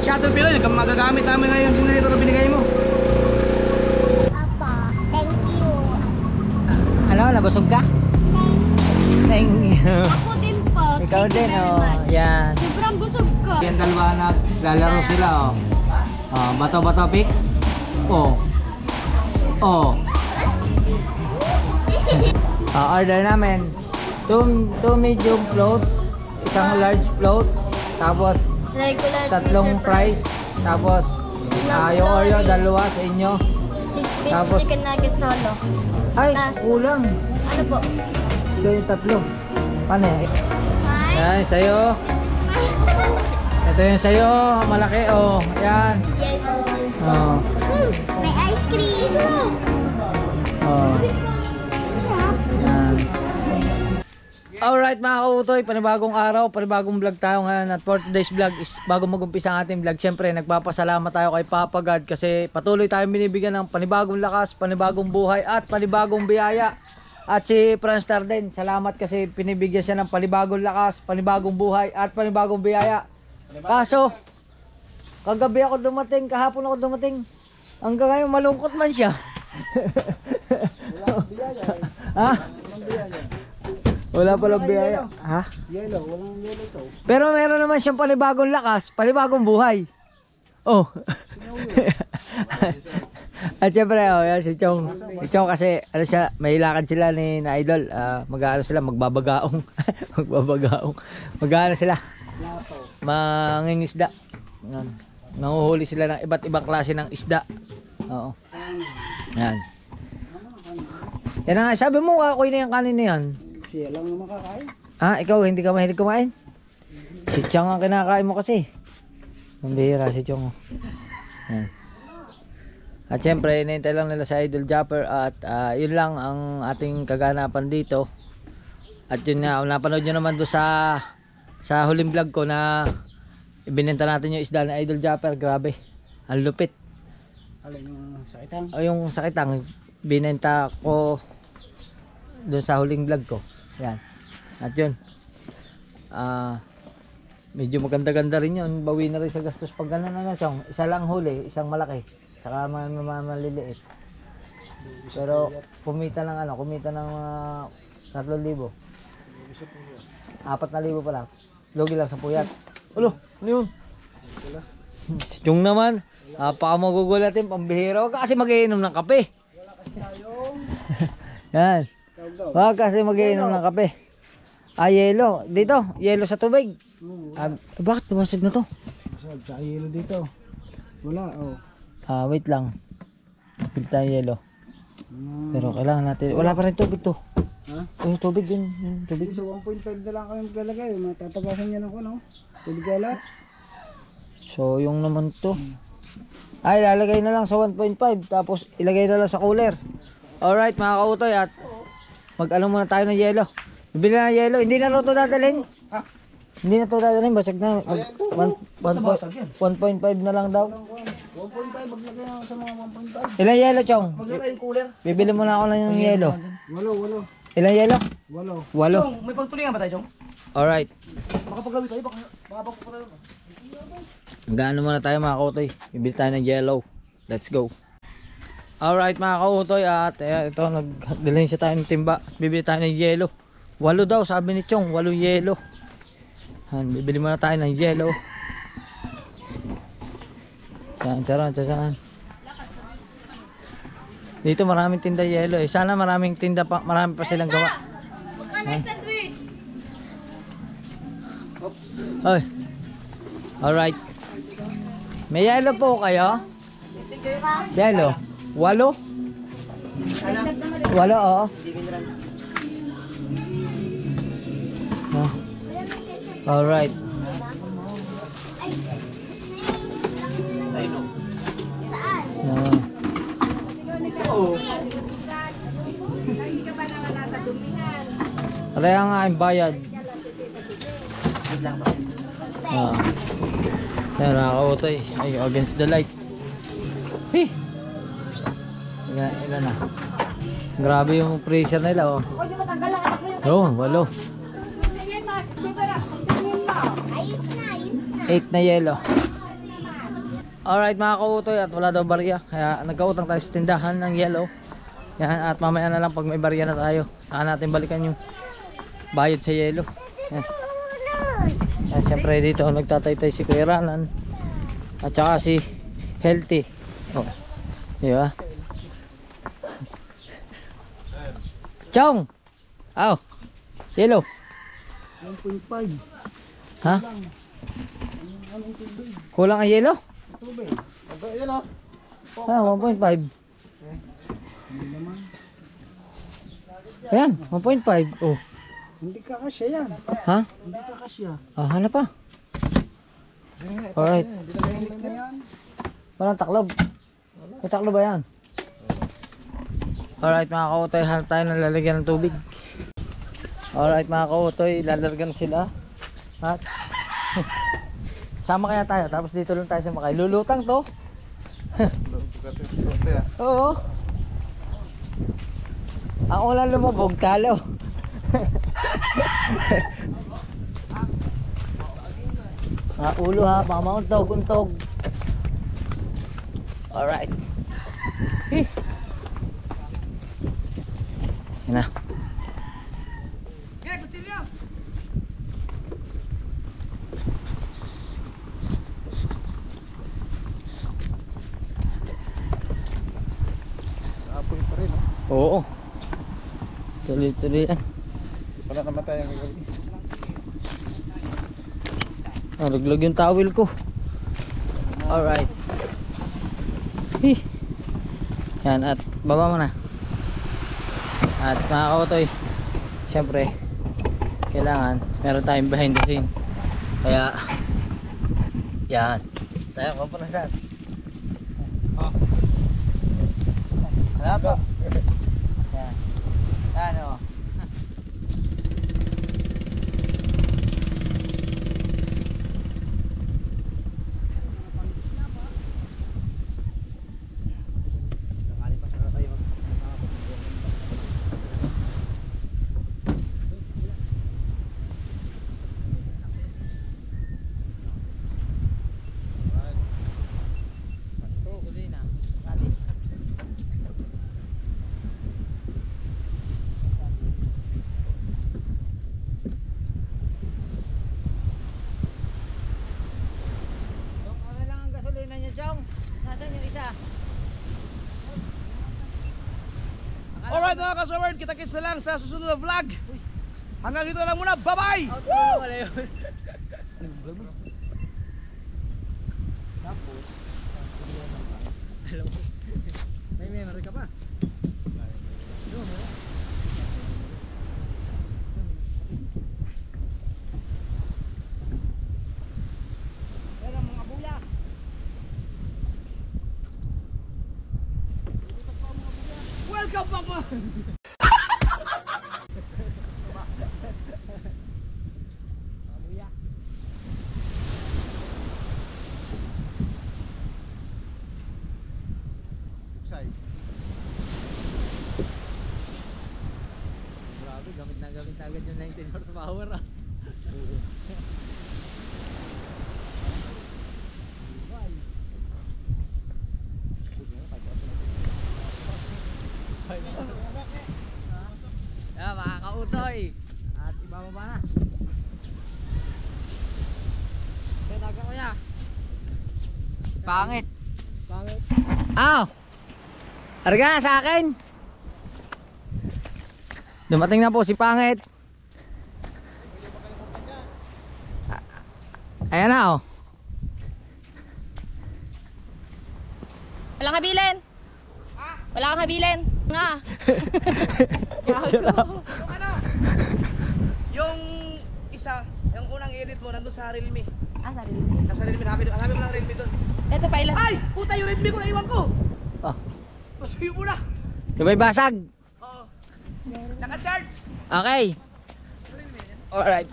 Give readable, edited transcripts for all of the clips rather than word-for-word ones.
shuttle Pinoy, magagamit namin ngayon yung generator na binigay mo. Apa, thank you. Ano, nabusog ka? Thank you. Ako din po. Ikaw Thank you din, very oh. much. Yan. Sobrang busog ko. Yung dalawa naglalaro sila, oh. Oh, bato-bato pick. Oh. Oh. Order namin 2 medium float, isang large float, tapos Regular tatlong fries, tapos yung Oreo dalawa sa inyo. 6 Tapos- chicken nuggets solo. Ay, Ah. kulang. Ano po? Ito yung tatlo. Paano yan? Yan, sa'yo. Ito yung sa'yo, malaki, oh. Yan. Yes. Oh. May ice cream. Oh. Yan. Alright mga kautoy, panibagong araw, panibagong vlog tayo ngayon. At for today's vlog is bago mag-umpisa ang ating vlog, syempre nagpapasalamat tayo kay Papa God kasi patuloy tayong binibigyan ng panibagong lakas, panibagong buhay at panibagong biyaya. At si Franstar din, salamat kasi pinibigyan siya ng panibagong lakas, panibagong buhay at panibagong biyaya. Kaso kagabi ako dumating, kahapon ako dumating, hanggang ngayon malungkot man siya. Ha? Wala palang biyaya. Ha? Yellow, walang yellow to. Pero meron naman siyang panibagong lakas, panibagong buhay. Oh. At syempre, oh, yan si Chong. Si Chong kasi, ano siya, may lakad sila ni na Idol. Mag-ano sila, magbabagaong. Magbabagaong. Mag-ano sila. Mangingisda. Yan. Nanguhuli sila ng iba't ibang klase ng isda. Oo. Yan. Yan na nga, sabi mo, kakoy na yung kanin na yan. Siya lang naman kakain. Ah, ikaw hindi ka mahilig kumain? Si Chong ang kinakain mo kasi. Ang bihira si Chong. Yan. At syempre, hinihintay lang nila sa Idol Japper at yun lang ang ating kaganapan dito. At yun nga, napanood nyo naman doon sa huling vlog ko na ibinenta natin yung isda ng Idol Japper. Grabe, ang lupit. Alin yung sakitang? O yung sakitang, binenta ko doon sa huling vlog ko. Yan. At yun, medyo maganda-ganda rin yun. Bawi na rin sa gastos pag gano'n na Chong. Isa lang huli, isang malaki. Saka maliliit. Pero kumita ng kumita ng 3,000. 4,000 pa lang. Lugi lang sa puyat. Ulo, ano yun? Si Chong naman, napaka magugulatin, pambihira. Huwag ka kasi mag-iinom ng kape. Yan. Huwag kasi mag-iinom ng kape. Yelo. Dito, yelo sa tubig. Bakit tumasig na to? Sa yellow dito. Wala, oh. Wait lang. Pilit tayo yelo. Pero kailangan natin. Wala pa rin tubig to. Ha? Yung tubig yun. Yung tubig. Sa 1.5 na lang kami maglalagay. Matatagasan niya ng tubig kalat. So yung naman to. Ay, lalagay na lang sa 1.5. Tapos ilagay na lang sa cooler. Alright mga kautoy. At mag-ano muna tayo ng yelo. Bibili na ng yelo. Hindi na rin ito dadalhin. Hindi na ito dadalhin. Basag na. 1.5 na lang daw. 1.5, maglagay na sa mga 1.5. Ilang yelo, Chong? Maglagay yung cooler. Bibili muna ako ng yelo. Walo. Ilang yelo? Walo. 8. May pagtulingan ba tayo, Chong? Alright. Baka paglawin tayo, baka pa yun. Gaano muna tayo mga kautoy. Bibili tayo ng yellow. Let's go. Alright mga kautoy. At ito, nagdalhin siya tayo ng timba. Bibili tayo ng yellow. 8 daw, sabi ni Chong. 8 yellow. Bibili muna tayo ng yellow. Charan. Dito maraming tinda yellow eh. Sana maraming tinda pa, marami pa silang gawa. Oy. Alright. May yellow po kayo? Yellow. 8? 8 oo. Alright. Kaya nga ang bayad. Yan nakakautay. Ay, against the light. Hey! Ilan na. Grabe yung pressure nila, oh. Oh, 8. 8 na yelo. Alright mga kautoy, at wala daw barya. Kaya nagkautang tayo sa tindahan ng yellow. Yan, at mamaya na lang pag may barya na tayo, saka natin balikan yung bayad sa yellow. Yan. Yan, syempre dito nagtataytay si Kuya Ranan. At saka si Healthy. Oh. Di ba? Chong! Aw! Yellow! 1.5. Ha? Kulang ang yellow? Tubig. Ayan o. Ah, 1.5. Hindi naman. Ayan, 1.5. Oh. Hindi ka kasya yan. Ha? Hindi ka kasya. Ah, hanap pa. Alright. Hindi na yan. Parang taklob. May taklob ba yan? Alright mga kautoy, hanap tayo ng lalagyan ng tubig. Alright mga kautoy, lalargan sila. At sama kaya tayo, tapos dito lang tayo sa Makay. Lulutang to. Oo. Ang ulan lumabog, talo. Ulo ha, pamauntog, untog. Alright. Yan na. Apoy pa rin. Oo. Tuloy-tuloy yan. Wala namatay ang gagawin. Nalaglag yung towel ko. Alright. Yan, at baba mo na. At mga kautoy, syempre kailangan meron tayong behind the scene. Kaya yan. Tayo pa na saan. Wala pa. Yan. Yan o. Alright mga kasaward, kita-kits na lang sa susunod na vlog. Hanggang dito lang muna, bye-bye! May memory ka pa? Welcome back mga! Grabe, gamit na gamit agad yung 19 horsepower ah. Yeah, mga kautoy. At ibababa na. Kaya taga ko ya. Pangit. Pangit. Aw! Arga na sa akin. Dumating na po si Pangit. Ayan na oh. Walang habilin. Wala kang habilin. Nga. Yung ano? Yung isa, yung unang edit mo nandun sa Realme. Ah, sarili. Nasa Realme, hanapin mo lang Realme doon. Ito pa ilan. Ay! Puta yung Realme ko, naiwan ko! Oh. Pasuyo mo na! Yung may basag. Oo. Naka-charge! Okay. Alright.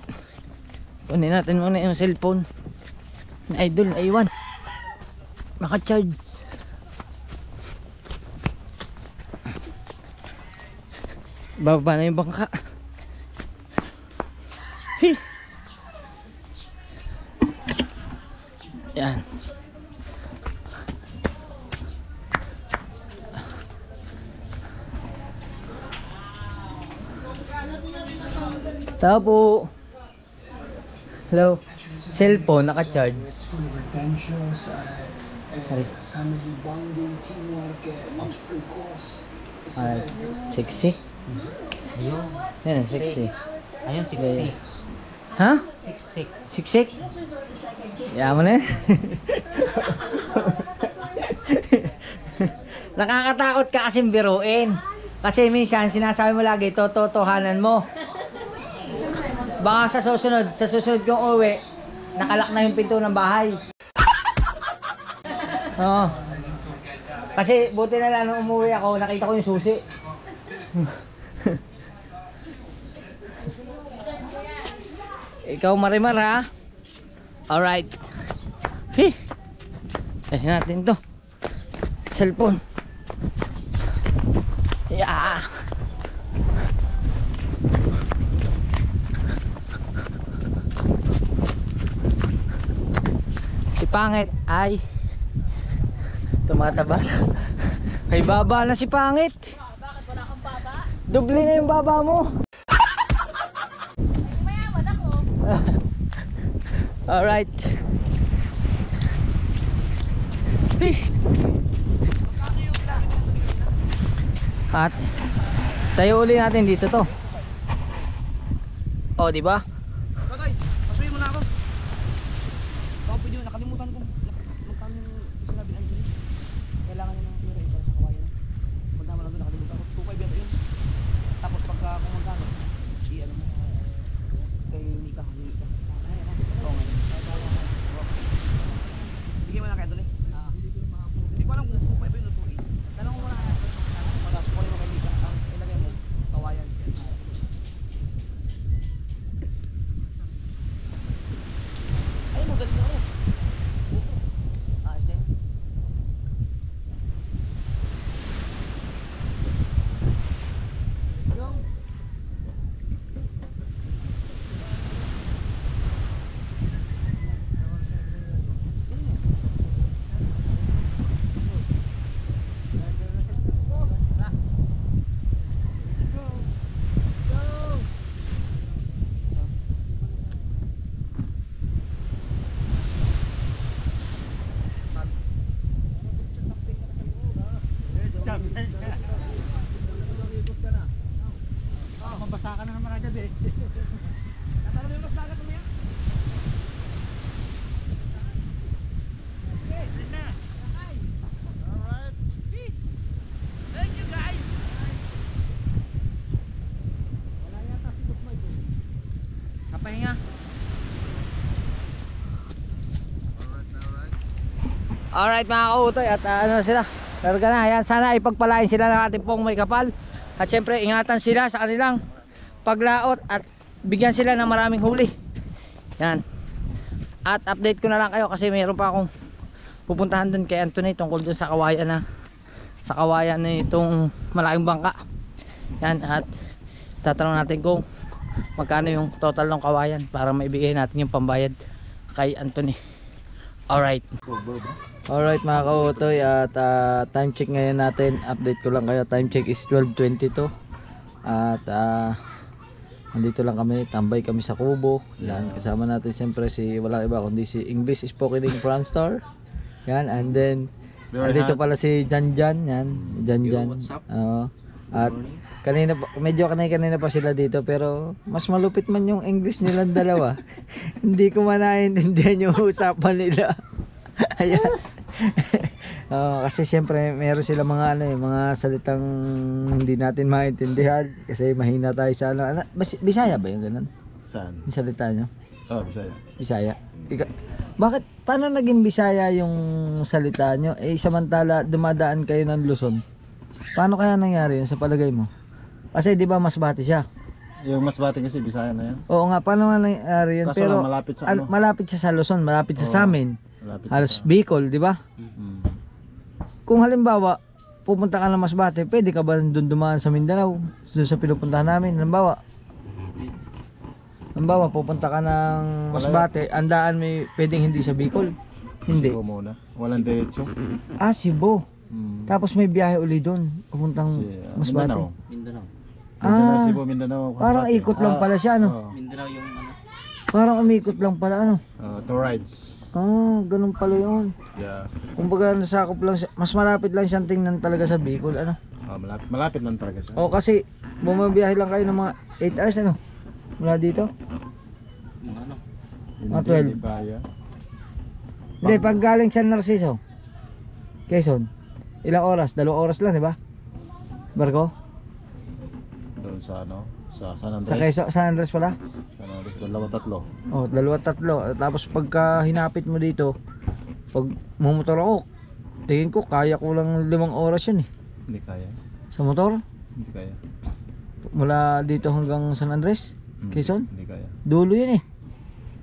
Kunin natin muna yung cellphone. Na idol, A1. Naka-charge. Bababa na yung bangka. Hi. Yan. Tao po. Hello. Cellphone, naka-charge. Ay. Ay, sexy. Ayun. Yan, sexy. Ayun, siksik. Ha? Siksik. Siksik? Yaman na yan. Nakakatakot ka kasing biruin. Kasi minsan sinasabi mo lagi, totohanan mo. Baka sa susunod kong uwi, nakalak na yung pinto ng bahay. Oo. Kasi buti na lang nung umuwi ako, nakita ko yung susi. Ikaw Marimar ha? Alright. Hey. Natin to. Cellphone. Yeah. Si Pangit ay tumataba na. May baba na si Pangit. Bakit wala kang baba? Doble na yung baba mo. Mayaman ako. Alright. At tayo uli natin dito to. Oh, di ba? Totoy, pasuyin mo na ako. Baka pwede yun, nakalimutan ko. Magkano yung sinabi ng Anthony? Kailangan niya ng pera ito sa kawayan. Magkano lang doon, nakalimutan ko. 2.5 yata yun. Tapos pagka kung magkano, ano mo, kay Mika. Oo nga. Bigyan mo na kay Anthony. Hindi ko alam kung 2.5 yun o 2.8. Tanong mo na kaya. Tapos kunin mo kay Mika. Ilagay mo, kawayan. Ay, magaling ako. Ayos eh. Mabasa ka na naman agad eh. Natalo mo yung mas dagat mo yan? Thank you guys! Kapahinga. Alright mga kautoy, at ano sila, karga na, yan, sana ipagpalain sila ng ating pong may kapal. At syempre ingatan sila sa kanilang paglaot at bigyan sila ng maraming huli. Yan. At update ko na lang kayo kasi mayroon pa akong pupuntahan dun kay Anthony tungkol dun sa kawayan na itong malaking bangka. Yan, at tatanong natin kung magkano yung total ng kawayan para maibigay natin yung pambayad kay Anthony. Alright. Alright mga kautoy, at time check ngayon natin, update ko lang kayo, time check is 12:22. At nandito lang kami, tambay kami sa Kubo. Yan, kasama natin siyempre si walang iba kundi si English Spoken Franstar. Yan, and then nandito pala si Janjan. Yan, Janjan. At kanina pa sila dito, pero mas malupit man yung English nilang dalawa. Hindi ko man naiintindihan yung usapan nila. Ayan. Kasi siyempre meron sila mga mga salitang hindi natin maintindihan kasi mahina tayo sa Bisaya ba yung ganun? Saan? Yung salita nyo? Oh, Bisaya. Bisaya. Bakit, paano naging Bisaya yung salita nyo? Samantala dumadaan kayo ng Luzon. Paano kaya nangyari yun sa palagay mo? Kasi di ba Masbate siya? Yung Masbate kasi Bisaya na yan. Oo nga, paano nga nangyari yun? Kaso Pero lang, malapit sa ano? malapit siya sa Luzon, malapit siya sa amin. Malapit Halos sa... Bicol, di ba? Kung halimbawa, pupunta ka ng Masbate, pwede ka ba doon dumaan sa Mindanao? Doon sa pinupuntahan namin, halimbawa, pupunta ka ng Masbate, andaan may pwedeng hindi sa Bicol. Hindi. Cebu muna. Walang diretso. Cebu. Tapos may biyahe uli doon, pupuntang Masbate. Mindanao. Mindanao. Ah, Cebu, Mindanao. parang Masbate. ikot lang pala siya, ano? Oo. Mindanao yung ano. Parang umikot lang pala, ano? Two rides. Ah, ganun pala yun. Yeah. Kumbaga nasakop lang siya, mas malapit lang siyang tingnan talaga sa Bicol, ano? Malapit lang talaga siya. O kasi bumabiyahe lang kayo ng mga 8 hours, ano? Mula dito? Yung ano. mga 12. Hindi kaya. Hindi, pag galing San Narciso, Quezon, ilang oras? 2 oras lang, di ba? Barko? Doon sa ano? Sa San Andres. Sa Quezon, San Andres pala? San Andres, 2-3. Oh, 2-3. Tapos pagka hinapit mo dito, pag mumotor ako, tingin ko kaya ko lang 5 oras yun eh. Hindi kaya. Sa motor, Hindi kaya. mula dito hanggang San Andres, Quezon. Hindi kaya. Dulo yun eh.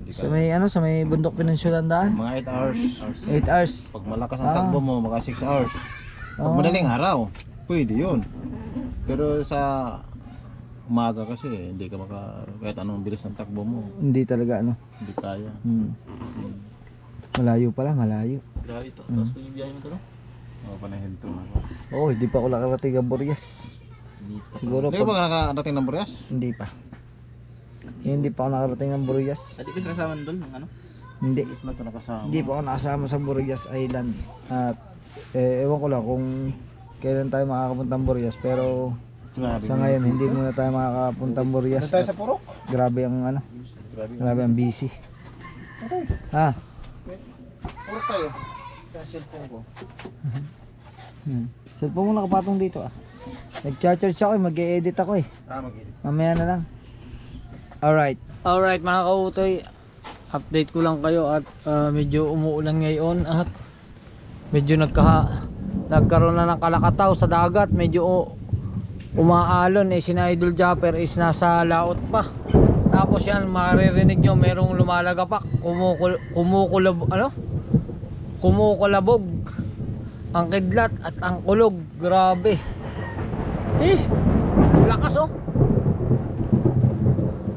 Hindi Sa kaya. may ano, sa may bundok Peninsulan daan. Mga 8 hours. 8 hours. Pag malakas ang takbo mo, mga 6 hours. Pag Oh. madaling araw, pwede yun. Pero sa umaga kasi, hindi ka kahit anong bilis ng takbo mo, Hindi talaga ano. hindi kaya. Malayo pala, malayo. Grabe ito. Tapos yung biyahe mo ito, no? Panahinto na. Oo, hindi pa ako nakarating ng Burias. Dito. Siguro Hindi ka pag... ba nakarating ng Burias? Hindi pa. Hindi pa ako nakarating ng Burias. Adi ka kasama doon ng ano? Hindi. Wala ito nakasama. Hindi pa ako nakasama sa Burias Island. At ewan ko lang kung kailan tayo makakapunta ng Burias. Pero Grabe. sa ngayon hindi muna tayo makakapunta ng Burias. Doon tayo sa Purok. Grabe ang ano. Grabe. Grabe ang busy. Ha? Purok tayo. Sa cellphone ko. Cellphone mo nakapatong dito ah. Nag-charge ako eh. Mag-e-edit ako eh. Mag-edit. Mamaya na lang. Alright. Alright mga kautoy. Update ko lang kayo at medyo umuulan ngayon at medyo nagkaroon na ng kalakataw sa dagat. Medyo umaalon eh. Sina Idol Japper is nasa laot pa. Tapos yan maririnig nyo merong lumalagapak. Kumukulabog ang kidlat at ang kulog. Grabe. Lakas oh.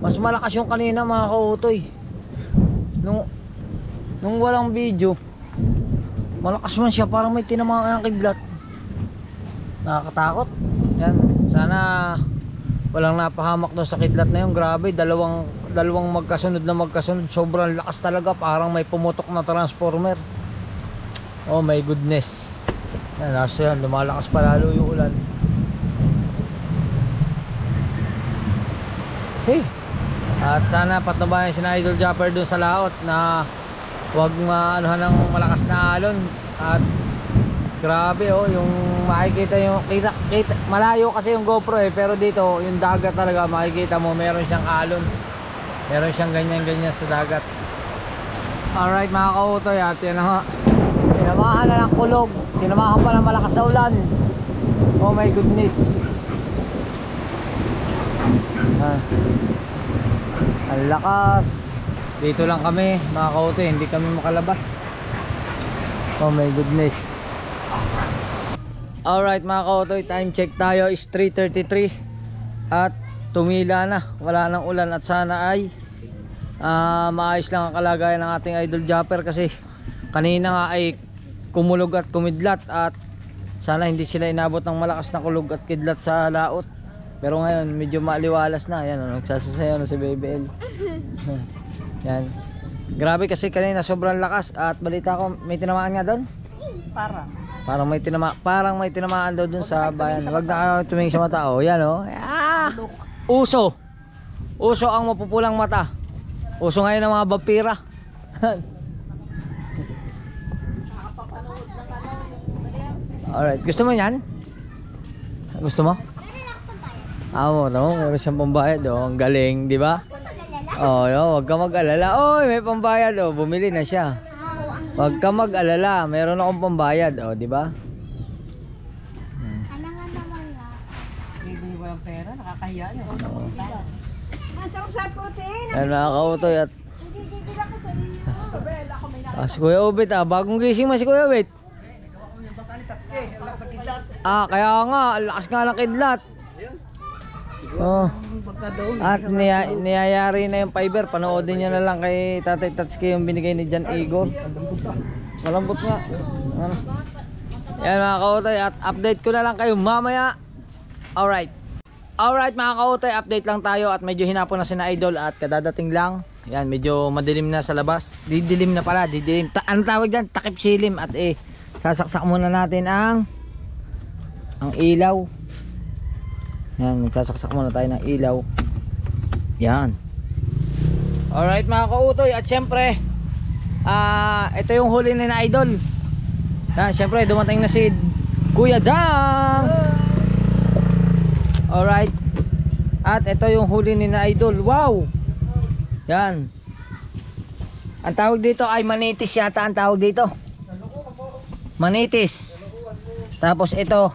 Mas malakas yung kanina mga kautoy. Nung walang video, malakas man siya, parang may tinamaan ang kidlat. Nakakatakot. Yan, sana walang napahamak doon sa kidlat na yun. Grabe, dalawang magkasunod na magkasunod. Sobrang lakas talaga, parang may pumutok na transformer. Oh my goodness. Yan, nasa yan, lumalakas pa lalo yung ulan. Hey. At sana patnubayan si Idol Japper dun sa laot na huwag maanuhan ng malakas na alon. At grabe oh, yung makikita yung kita, malayo kasi yung GoPro eh, pero dito yung dagat talaga makikita mo meron siyang alon. Meron siyang ganyan sa dagat. Alright mga kautoy, at yan na nga. Sinamahan na ng kulog. Sinamahan pa ng malakas na ulan. Oh my goodness. Ang lakas. Dito lang kami mga kautoy, hindi kami makalabas. Oh my goodness. Alright mga kautoy, time check tayo is 3:33 at tumila na, wala nang ulan at sana ay maayos lang ang kalagayan ng ating Idol Japper kasi kanina nga ay kumulog at kumidlat at sana hindi sila inabot ng malakas na kulog at kidlat sa laot. Pero ngayon medyo maliwalas na. Ayan, nagsasasayaw na si BBL. Yan. Grabe kasi kanina sobrang lakas at balita ko may tinamaan nga doon. Parang may tinamaan daw doon sa bayan. Wag na tumingin sa mata. Oh, yan oh. Ah! Uso. Uso ang mapupulang mata. Uso ngayon ng mga vampira. Alright, gusto mo yan? Gusto mo? Mo, meron siyang pambayad oh. Ang galing, di ba? Oh, yo, wag ka mag-alala. Oy, may pambayad oh. Bumili na siya. Wag ka mag-alala, meron akong pambayad oh, di ba? Bibili ko ng pera, nakakahiya niyo. Ayan mga kautoy at si Kuya Obet bagong gising mo si Kuya Obet. Kaya nga, lakas nga ng kidlat. Oh. At niyayari na yung fiber. Panoodin niya na lang kay Tatay Tatsuki yung binigay ni Jan Igor. Malambot nga. Yan mga kautoy, at update ko na lang kayo mamaya. Alright. Alright mga kautoy, update lang tayo at medyo hinapon na sina Idol at kadadating lang. Yan, medyo madilim na sa labas. Didilim na pala, didilim. Ano tawag dyan? Takip silim. At sasaksak muna natin ang ilaw. Yan, magsasaksak muna tayo ng ilaw. Yan. Alright mga kautoy, at syempre ito yung huli ni na Idol. Yan, syempre dumating na si Kuya Jang. Alright. At ito yung huli ni na Idol. Wow. Yan. Ang tawag dito ay manitis yata ang tawag dito. Manitis. Tapos ito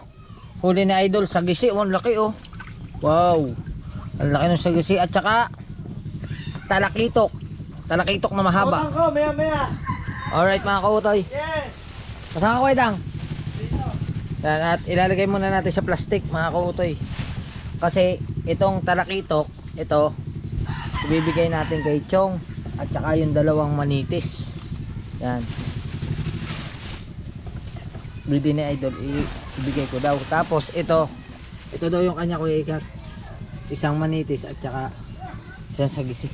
huli ni Idol sagisi. Oh, ang laki oh. Wow. Ang laki ng sagisi at saka talakitok. Talakitok na mahaba. Alright mga kautoy. Pasang ako Dang. Yan, at ilalagay muna natin sa plastic mga kautoy. Kasi itong talakitok, ito ibibigay natin kay Chong at saka yung dalawang manitis. Yan. Breeding ni Idol ibigay ko daw. Tapos ito daw yung kanya Kuya Ikat. Isang manitis at saka isang sagisi.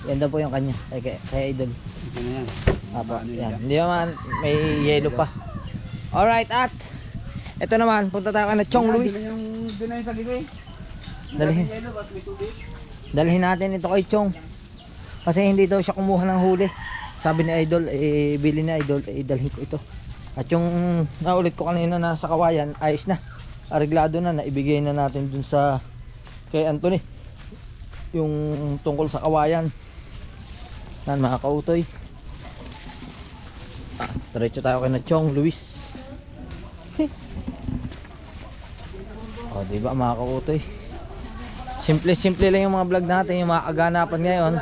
Yan daw po yung kanya kay Idol. Apo, yan. Hindi naman may yellow pa. Alright, at ito naman, punta tayo na Chong Luis. Dalhin natin ito kay Chong. Kasi hindi daw siya kumuha ng huli. Sabi ni Idol, bili ni Idol, dalhin ko ito. At yung naulit ko kanina na sa kawayan, ayos na. Areglado na, naibigay na natin dun sa kay Anthony. Yung tungkol sa kawayan. Yan mga kautoy. Diretso tayo kay na Chong Luis. O diba mga kautoy, simple lang yung mga vlog natin, yung mga kaganapan ngayon,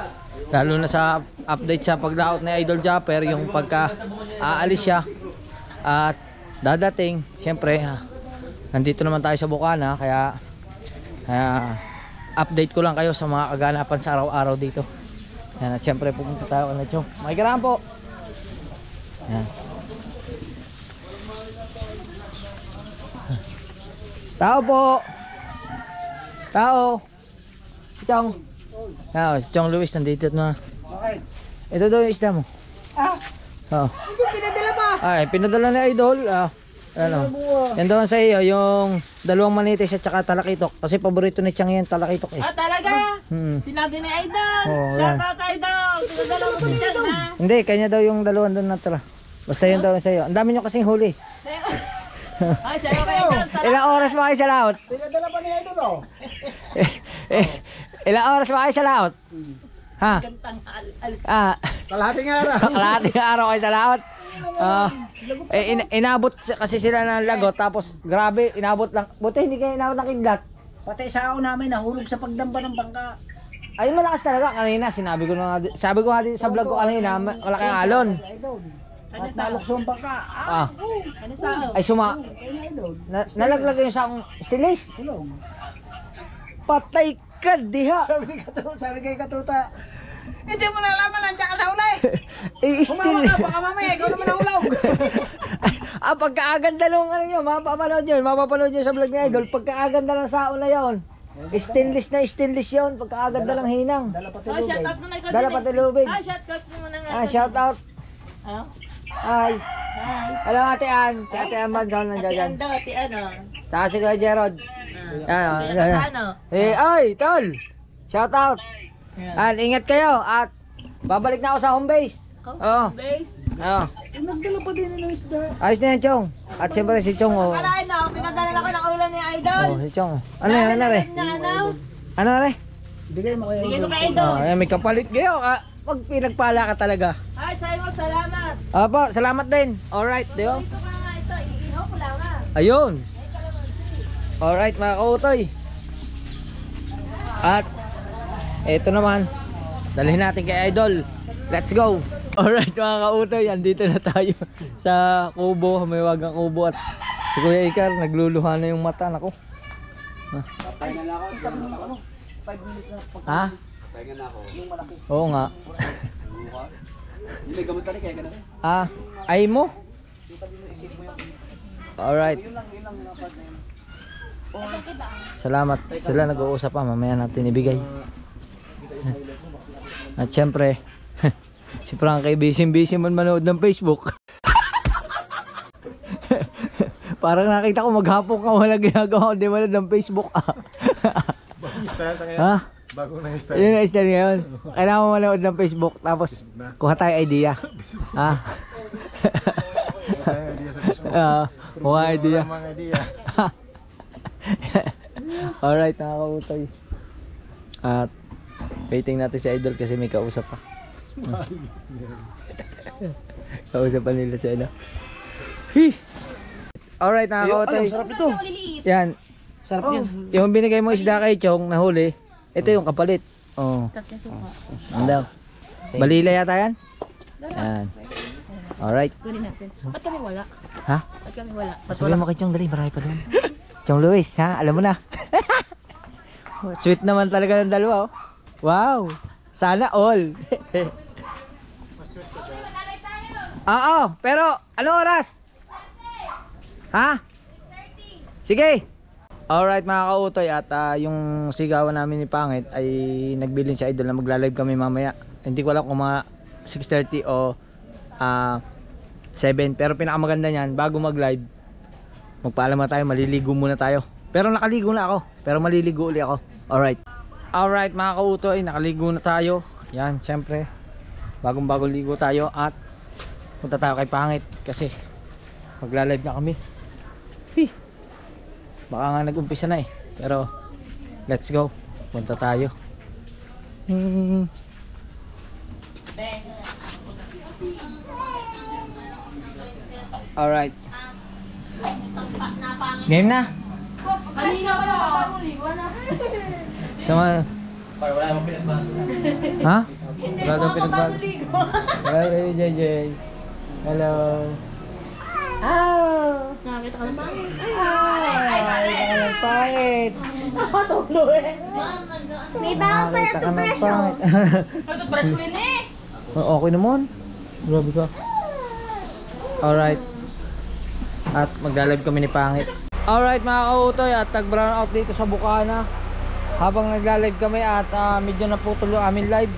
lalo na sa update sa pag-layout ni Idol Japper, yung pagka aalis siya at dadating. Syempre nandito naman tayo sa Bukana, kaya update ko lang kayo sa mga kaganapan sa araw-araw dito. Yan, at syempre pupunta tayo na Chong. Makikiraan po. Yan. Tao po. Tao. Si Chong. Si Chong Luis nandito na. Bakit? Ito daw yung isda mo. Oh. Ito pinadala pa. Ay, pinadala ni Idol. Ano? Yan daw sa iyo yung dalawang manitis at saka talakitok. Kasi paborito ni Chang yan talakitok eh. Talaga? Sinabi ni Idol. Oh, Shout yan. out Idol. Pinadala mo si Jan ha. Hindi, kanya daw yung dalawang doon natira. Basta yun daw sa iyo. Ang dami nyo kasing huli. Ay, sa'yo kay Idol. Ilang oras ba kayo sa laot? Pinadala pa ni Idol oh. Ilang oras ba kayo sa laot? Ha? Gantang alis. Kalahating araw. Kalahating araw kayo sa laot. Inabot kasi sila ng lagot, tapos grabe, inabot lang. Buti hindi kayo inabot ng kidlat. Pati sao namin nahulog sa pagdamba ng bangka. Ay malakas talaga kanina, sabi ko nga din sa vlog ko kanina, malaki ang alon. Idol. At nalukso ang bangka. Ano sa'yo? Ay Kaya na Idol. nalaglag yung isang stilis. Tulong. Patay ka diha. Sabi kay Katuta, hindi mo nalaman nandiyan ka sa ulay. Still. Kumawa ka, baka mamaya ikaw naman ang ulaw. Pagkaaganda nung ano nyo, mapapanood nyo sa vlog ni Idol, pagkaaganda ng sao na yon. Stainless na stainless yun, pagkaaganda ng hinang. Dala pati Oh, shout lubay. out mo na ikaw Dala din pati eh. lubid. Shout out mo na nga. Shout out. Ano? Hi. Hello Ate Ann. Si Ate Ann Manson nandiyan dyan. Ate Ando, ate ano? Saka si Kuya Gerald. Ano? Ay, tol. Shout out. At ingat kayo at babalik na ako sa home base. Oo. Base? Oo. Nagdala pa din ng isda. Ayos na yan, Chong. At siyempre si Chong. Oh. Kalain na, pinadala ko ng ulan ni Idol. Oh, si Chong. Ano yan, ano re? Ano re? Bigay mo kay Bigay ko Idol. kay Idol. Ayan, may kapalit kayo. Pag pinagpala ka talaga. Ay, sa'yo mo, salamat. Opo, salamat din. Alright, di ba? Ito nga ito, iihaw ko lang ah. Ayun. Alright mga kautoy. At eto naman, dalhin natin kay Idol. Let's go. Alright mga kautoy, andito na tayo sa kubo, may wagang kubo at si Kuya Ikar nagluluha na yung mata. Nako. Ha? Pahinga na ako. Yung malaki. Oo nga. Yung may gamot tayo kaya ganun. Ay mo? Alright. Salamat. Sila nag-uusap pa. Mamaya natin ibigay. At syempre, si Frankie busy man manood ng Facebook. Parang nakita ko maghapon ka wala ginagawa ko di manood ng Facebook. Bagong style ta Ha? Bagong na style. Yun ang style ngayon. Kailangan mo manood ng Facebook tapos kuha tayo idea. Ha? Tayo idea sa Facebook. Kuha idea. Mga idea. Alright, nakakautoy. At waiting natin si Idol kasi may kausap pa. Kausap pa nila si ano. Alright, nakakautoy. Sarap ito. Yan. Sarap yan. Yung binigay mo isda kay Chong nahuli, ito yung kapalit. Oh. Ano daw? Balila yata yan? Yan. Alright. Kunin natin. Ba't kami wala? Ha? Ba't kami wala? Sabihin mo kay Chong, dali, marami pa doon. Chong Luis, ha? Alam mo na. Sweet naman talaga ng dalawa, oh. Wow! Sana all. Oo, pero ano oras? Ha? Sige. Alright mga kautoy, at yung sigawan namin ni Pangit ay nagbilin si Idol na magla-live kami mamaya. Hindi ko alam kung mga 6:30 o 7, pero pinakamaganda niyan bago mag-live magpaalam na tayo, maliligo muna tayo. Pero nakaligo na ako, pero maliligo uli ako. Alright mga kautoy, nakaligo na tayo. Yan, syempre bagong ligo tayo at punta tayo kay Pangit kasi magla-live na kami. Baka nga nag-umpisa na eh, pero let's go, punta tayo. Alright, game na. Kanina ka na kapag na. Sama. Para wala mong pinagbalas. Ha? Wala daw pinagbag. Hello, JJ. Hello. Nakakita ka ng pangit. Nakita ka ng pangit. Nakatulo eh. May bago pa Nakita ng ka ng toothbrush, pangit. Nagtutbrush ko yun eh. Okay naman. Grabe ka. Alright. At magla-live kami ni Pangit. Alright mga kautoy, at tag-brown out dito sa Bukana. Habang nagla-live kami at medyo naputulo amin live.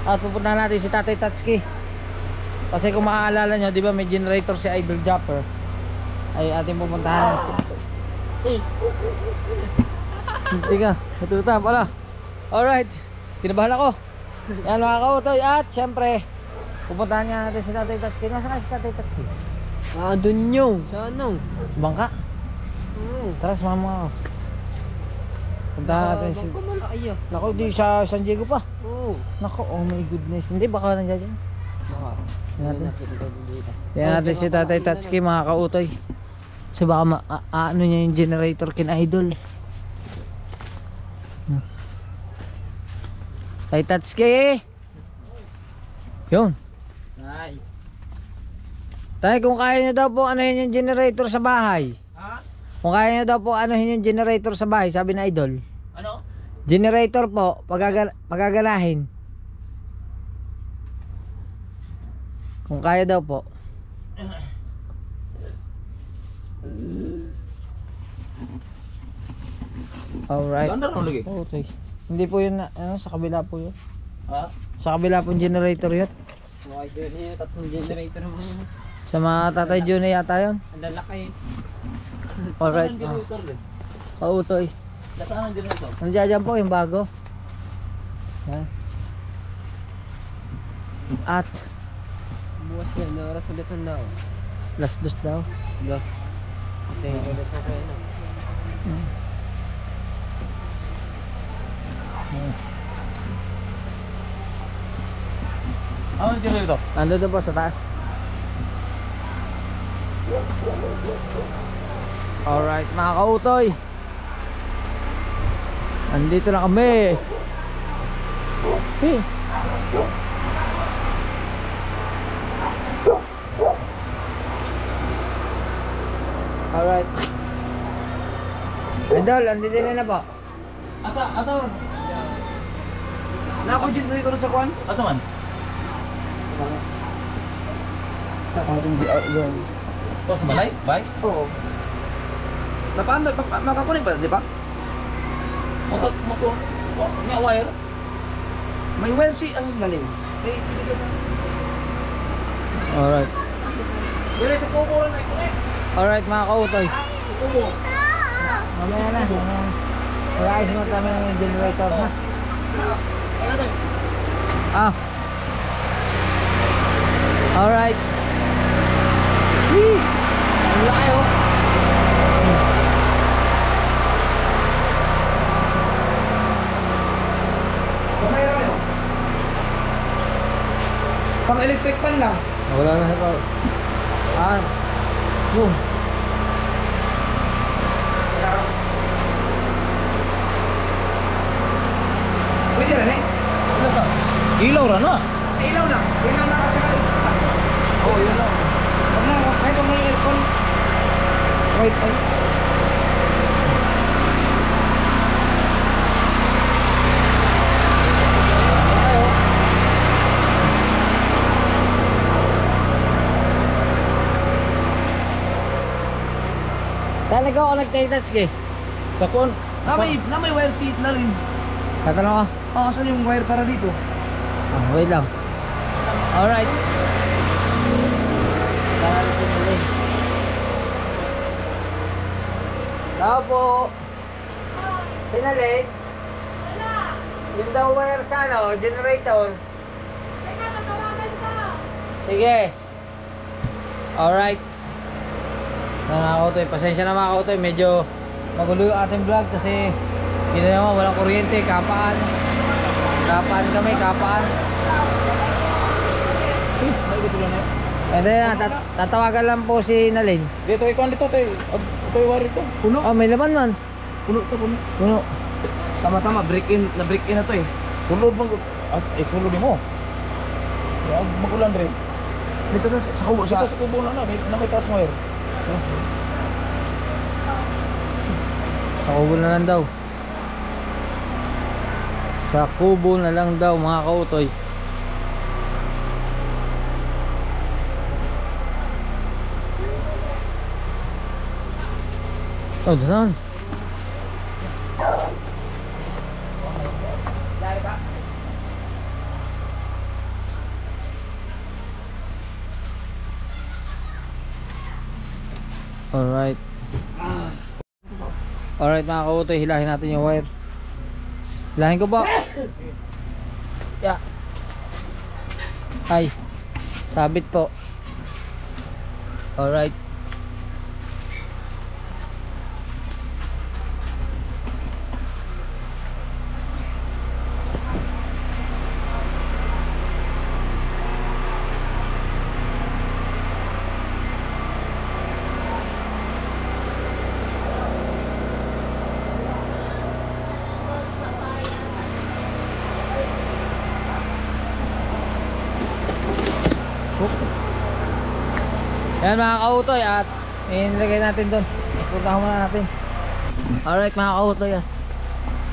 At pupuntahan natin si Tatay Tatsuki. Kasi kung maaalala nyo, di ba may generator si Idol Japper. Ay ating pupuntahan. Hindi ka, natutap pala. Alright, kinabahan ako. Yan mga kautoy, at syempre pupuntahan nga natin si Tatay Tatsuki. Nasaan ka si Tatay Tatsuki? Doon nyo. Sa ano? Bangka? Tara, sumama ako. Puntahan natin si... Nako, di sa San Diego pa. Nako, oh my goodness. Hindi, baka nandiyan dyan. Yan natin si Tatay Tatsuki mga kautoy. So baka ano niya yung generator kin Idol. Tatay Tatsuki! Yun. Tay, kung kaya nyo daw po anuhin yung generator sa bahay. Ha? Kung kaya nyo daw po anuhin yung generator sa bahay, sabi na Idol. Ano? Generator po, pagaganahin. Kung kaya daw po. Alright. Ganda rin lagi. Okay. Hindi po yun, ano, sa kabila po yun. Ha? Sa kabila po yung generator yun. Tatlong generator mo yun. Sa mga Tatay Juni yata yun. Ang lalaki. Alright. Saan ang generator din? Kautoy. Saan ang generator? Nandiyan dyan po yung bago. Yan. At Bukas yan. Oras ulit na daw. last dos daw. Dos. Kasi ulit na kayo na. Ano ang generator? Nandun po sa taas. Alright mga kautoy, andito na kami. Hey. Alright Idol, andito na po. Asa man? Nako generator sa kwan? Asa man? Sa ating doon. O sa balay? Bay? Oo. Makakunik ba, di ba? Nga wire. May wire si ang lalim. Alright. Dire sa kubo lang na ikunik. Alright mga kautoy. Mamaya na. Ayos mo kami ng generator ha. Ah. Alright. Whee! Ang laki oh. Okay lang yun. Pang electric pan lang. Wala na sa ah. Boom. Pwede rin eh. Ilaw ra na. Sa ilaw lang. Ilaw lang at saka electric pan. Oo, yun lang. Huwag na, kahit kung may aircon. Wi-Fi. Saan nagko-connected ke? Sa kon. Na may wire sheet na rin. Tatanong ka? Oo, saan yung wire para dito? Ah, wait lang. Alright. Tara na sinilin. Tao po. Sinalin? Yung daw wire sa ano, generator. Sige. Alright. Mga kautoy, pasensya na mga kautoy, medyo magulo yung ating vlog kasi hindi naman walang kuryente, kapaan kami, kapaan. May gusto lang na. And then, tatawagan lang po si Nalin. Dito ikaw dito tay. Ito yung wire ito. Puno. Oh, may laman man. Puno to, puno. Puno. Tama-tama, break in na to eh. Sulod mo. Sulod mo. Ya, magulan rin. Dito na sa kubo Sa kubo na may taas wire. Sa kubo na lang daw. Sa kubo na lang daw mga kautoy. Oh, saan? Alright. Alright mga kautoy, hilahin natin yung wire. Hilahin ko ba? Yeah. Ay. Sabit po. Alright. Yan mga kautoy at inilagay natin doon. Puntahan muna natin. Alright mga kautoy,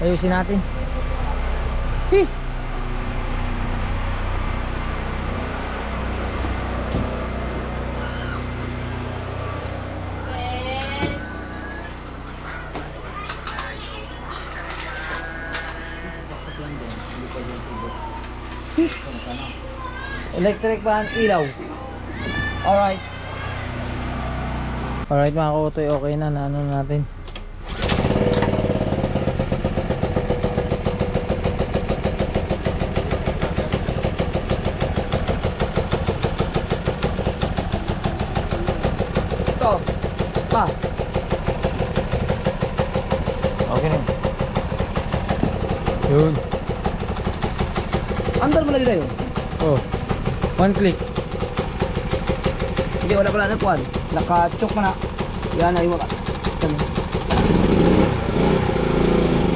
ayusin natin. Hih! Electric fan, ilaw. Alright. Alright mga kautoy, okay na, ano natin. Ito. Pa. Okay na. Yun. Andar mo lagi tayo. Oh. One click. Hindi, wala na kuwan. Naka-choke mo na. Yan na yung maka.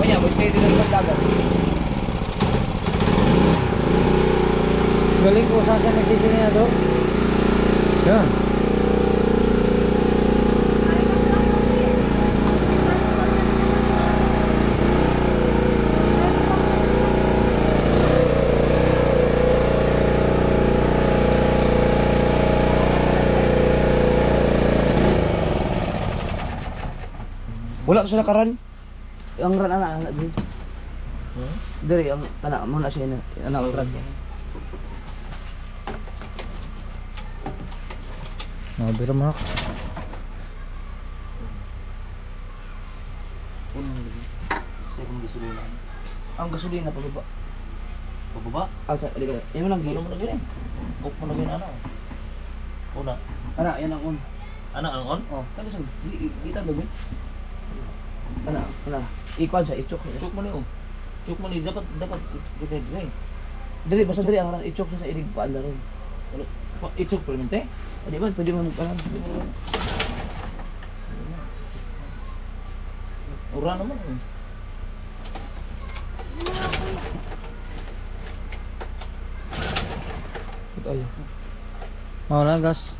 Kanya, pwede na yung dagat. Galing ko sa nagsisinin na to. Yan. Wala to sa lakaran. Ang ran anak din. Diri ang anak mo na siya na anak ang ran. Nabira mo. Ang gasolina pababa. Pababa? Asa, ali ka. Yan mo lang Ano gino. mo na gini? Off mo na gini ano? Una. Ana, yan ang on. Ano ang on? Oh, kani sa kita dumi. Ana. Ikuan sa ichok. Chuk mo ni oh. Chuk mo ni dapat gede gede. Dili basta dili ang ran ichok sa ilig paan na ron. Ichuk permente? Di ba pwede mo magparan. Ura naman eh. Ito ayo. Mawala gas.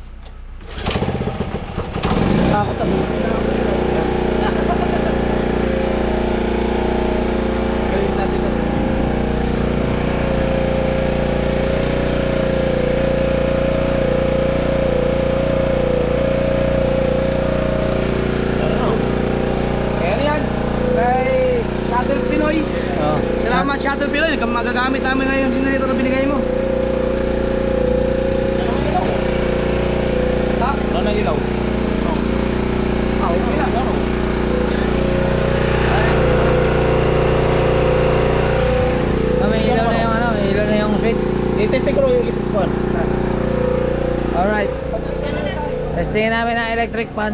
Takot ako. Gawin natin gas. Kaya yan. Kay Shuttle Pinoy. Oh. Salamat Shuttle Pinoy. Magagamit namin ngayon yung generator na binigay mo. Ha? Ano na ilaw? Ah, okay lang. May ilaw na yung ano, may ilaw na yung switch. I-testing ko lang yung electric fan. Alright. Testingin namin ang electric fan.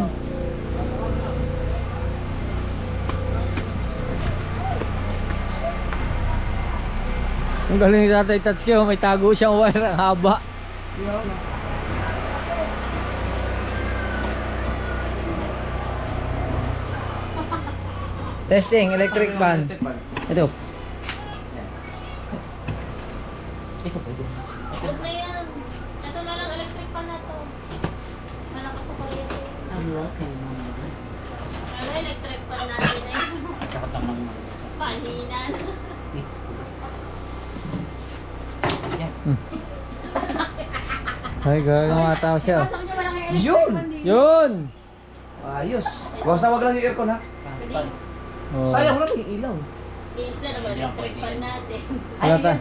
Ang galing ni Tatay Tatsuki, oh, may tago siyang wire ang haba. Testing, electric fan. Ito. Ito pwede. Huwag na yan. Ito na lang electric pan na to. Malakas sa kuryente. Ano electric pan natin na yun? Panina na. Ay, gagawin mga tao siya. Pasok niyo walang electric Yun! pan dito. Yun! Ayos. Basta wag lang yung aircon ha. Oh. Sayang lang yung ilaw. Isa na ba electric pan natin? Wala ta.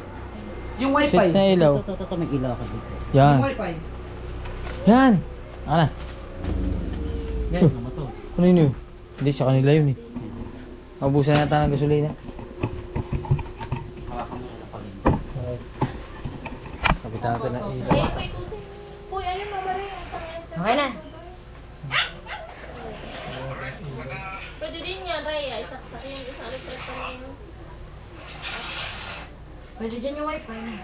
Yung wifi. Switch na ilaw. Ito may ilaw ka dito. Yan. Yung wifi. Yan. Ano? Yan, ano to? Ano yun yun? Hindi, sa kanila yun eh. Mabusan yata ng gasolina. Hawakan mo na pag Kapitan natin ng ilaw. Eh, may tutin. Uy, ano mamari? Okay na. Pwede din yan, Rhea. Isaksak yan. Isang electric pan na yun. Pwede dyan yung wifi. Ay,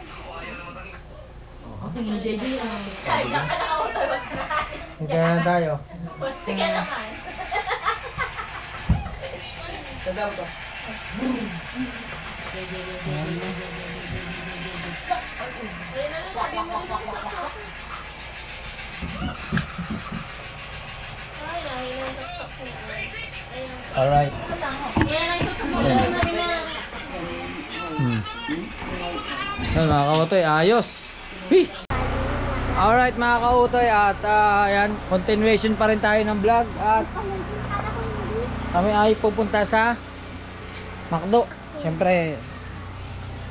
diyan ka nakautoy. What's nice? Hintayin na tayo. Pwede ka naman. Tanda mo to. Ayun na lang, sabi mo din ang saksak. Ay, nahina ang saksak ko. Ayun. Alright. Yan ang itutuloy namin na. Yan mga kautoy, ayos. Wih! Alright mga kautoy, at yan, continuation pa rin tayo ng vlog. At kami ay pupunta sa McDo. Siyempre,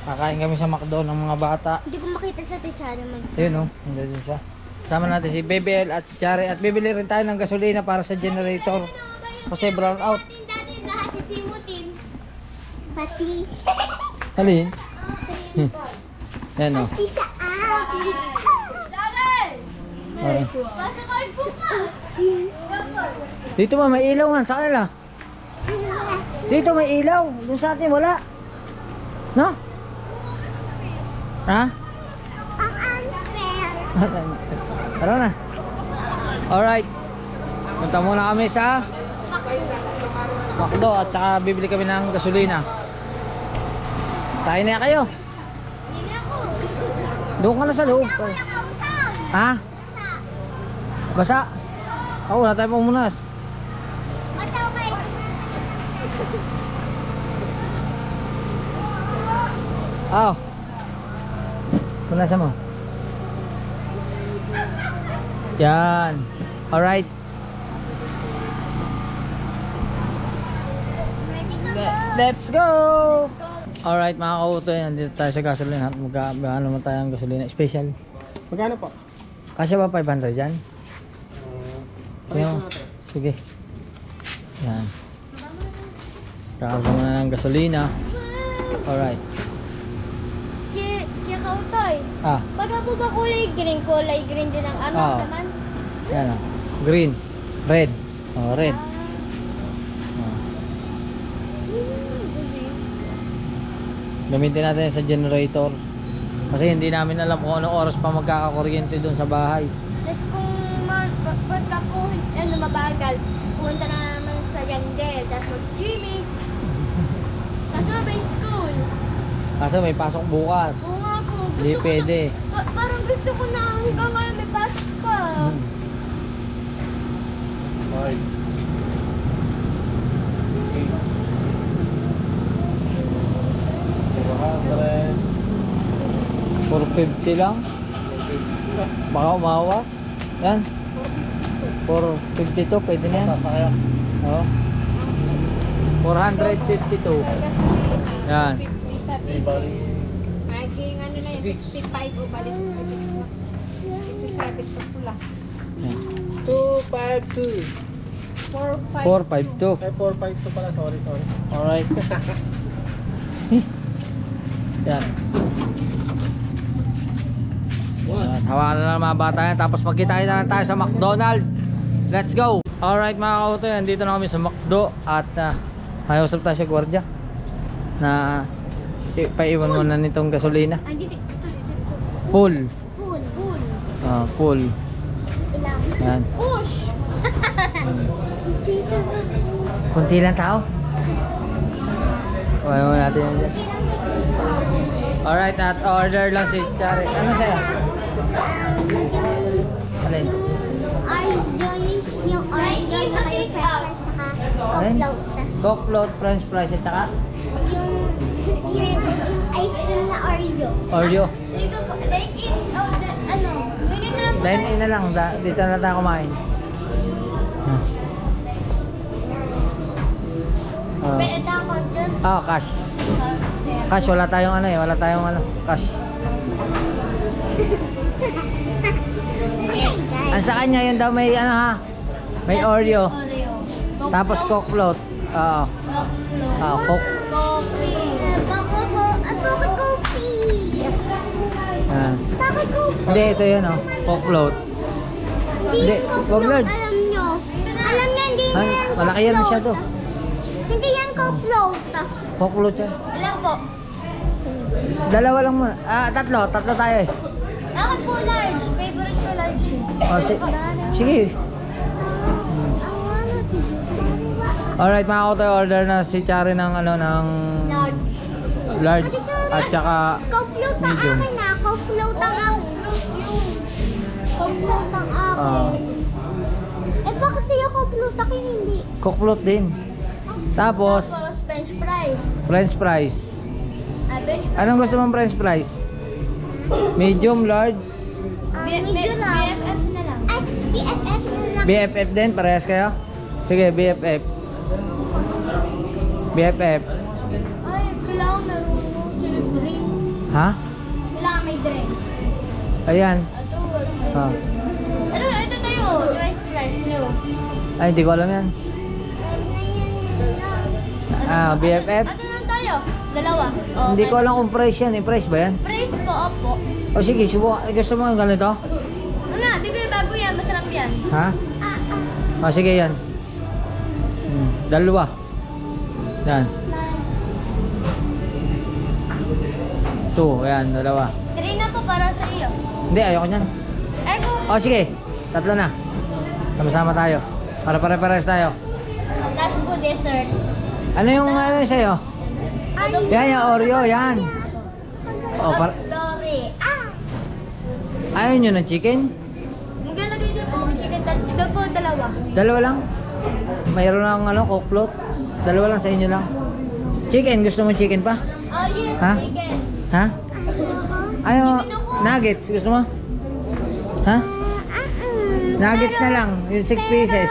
kakain kami sa McDo ng mga bata. Hindi ko makita sa teacher mag. Ayun o, nandiyan siya. Sama natin si BBL at si Chari. At bibili rin tayo ng gasolina para sa generator. Kasi brown out. Dati lahat si Simutin. Pati. Halin? Yan o. Pati sa akin. Alright. Basta ko bukas. Dito ba may ilaw nga sa kanila? Dito may ilaw. Doon sa atin wala. No? Ha? Ang unfair. Tara na. Alright. Punta muna kami sa McDo at saka bibili kami ng gasolina. Sakay na kayo. Hindi ako. Doon ka na sa loob. Nakautang. Ha? Basa? Oo, wala tayo pumunas. Mataw kayo. Oh. Punasan mo. Yan. Alright. let's go! Alright mga kautoy, nandito tayo sa gasoline hut. Magkano naman tayo ang gasolina special. Magkano po? Kasya ba 500 dyan? Sige. Yan. Kaabang na ng gasolina. Alright. Kaya kautoy. Ah, Pagka po ba kulay green din ang ano Oo. naman? yan o. Green. Red. Oh, red. Oh. Gamitin natin yan sa generator. Kasi hindi namin alam kung anong oras pa magkakakuryente doon sa bahay. Tapos pagka kung ano mabagal, pumunta na naman sa Yandel, tapos mag-swimming. Kaso may school. Kaso may pasok bukas. Oo nga po. Hindi pwede. Parang gusto ko na hanggang ngayon may pasok pa. Right. 450 lang. Baka umawas. Yan. 452, pwede na yan. Oo. 452. Yan. Sa diesel. Maging ano na yun, 65 o bali 66 mo. 67 sa pula. Yan. 252. 452. Ay, 452 pala. Sorry. Alright. Yan. Yan. Hawakan na lang mga bata yan. Tapos magkita na lang tayo sa McDonald's. Let's go! Alright mga kautoy, nandito na kami sa McDo. At may usap tayo sa gwardiya na paiwan mo na nitong gasolina. Ay, dito. Full. Full. Full. Ilang. Yan. Push! Kunti lang tao. Kuha mo natin yan dyan. Alright, at order lang si Chari. Ano sa'yo? Alin? Yung orange, tsaka yung Alin? coke Coke float, french fries, at saka Yung ice cream na Oreo. Oreo. Dito po, like in, ano, ganito lang po. Dine in na lang. Dito na tayo kumain. Pwede ako dun. Cash. Cash, wala tayong ano eh. Wala tayong ano. Cash. Ang sa kanya yun daw may ano ha. May Oreo. Tapos Coke float. Oo. Coke. Bakit coffee? Yan. Bakit coffee? Hindi, ito yun oh. Coke float. Hindi, wag large. Alam nyo. Alam nyo, hindi Ha? yan Malaki yan masyado. Hindi yan coke float. Coke float yan. Alam po. Dalawa lang muna. Tatlo tayo eh. Bakit po large? Favorite ko large. Sige. Alright mga kautoy, order na si Chari ng ano ng large at saka Coke float ang medium. akin na. Coke float ang akin. Coke float ang akin. Eh bakit sa'yo coke float akin hindi? Coke float din. Tapos French fries. french fries. French fries. Anong gusto mong french fries? Medium, large, Medyo lang. BFF na lang. Ay, BFF na lang. BFF din, parehas kayo? Sige, BFF. BFF. Ay, kailangan meron drink. Ha? Kailangan may drink. Ayan. Ito. Ah. Ano, ito tayo. French fries. No. Ay, hindi ko alam yan. BFF. Ito lang tayo. Dalawa. Oh, Hindi ko alam kung price yan. Price ba yan? Fries po, opo. O sige, subukan. Gusto mo yung ganito? Ano, bibili bago yan. Masarap yan. Ha? O sige yan. Dalawa. Yan. 2. Ayan, dalawa. 3 na po para sa iyo. Hindi, ayoko nyan. Eh kung O sige, 3 na. Sama-sama tayo. Para pare-pares tayo. last po dessert. Ano yung ano sa'yo? Yan, yung Oreo, yan. O, Glory. ayaw nyo ng chicken? Maglalagay din po ng chicken. Tapos ito po, dalawa. Dalawa lang? Mayroon ng ano, Coke float? Dalawa lang sa inyo lang. Chicken, gusto mo chicken pa? Oh, yes, Ha? chicken. Ha? Ayaw, nuggets, gusto mo? Ha? Nuggets na lang, yung 6 pieces.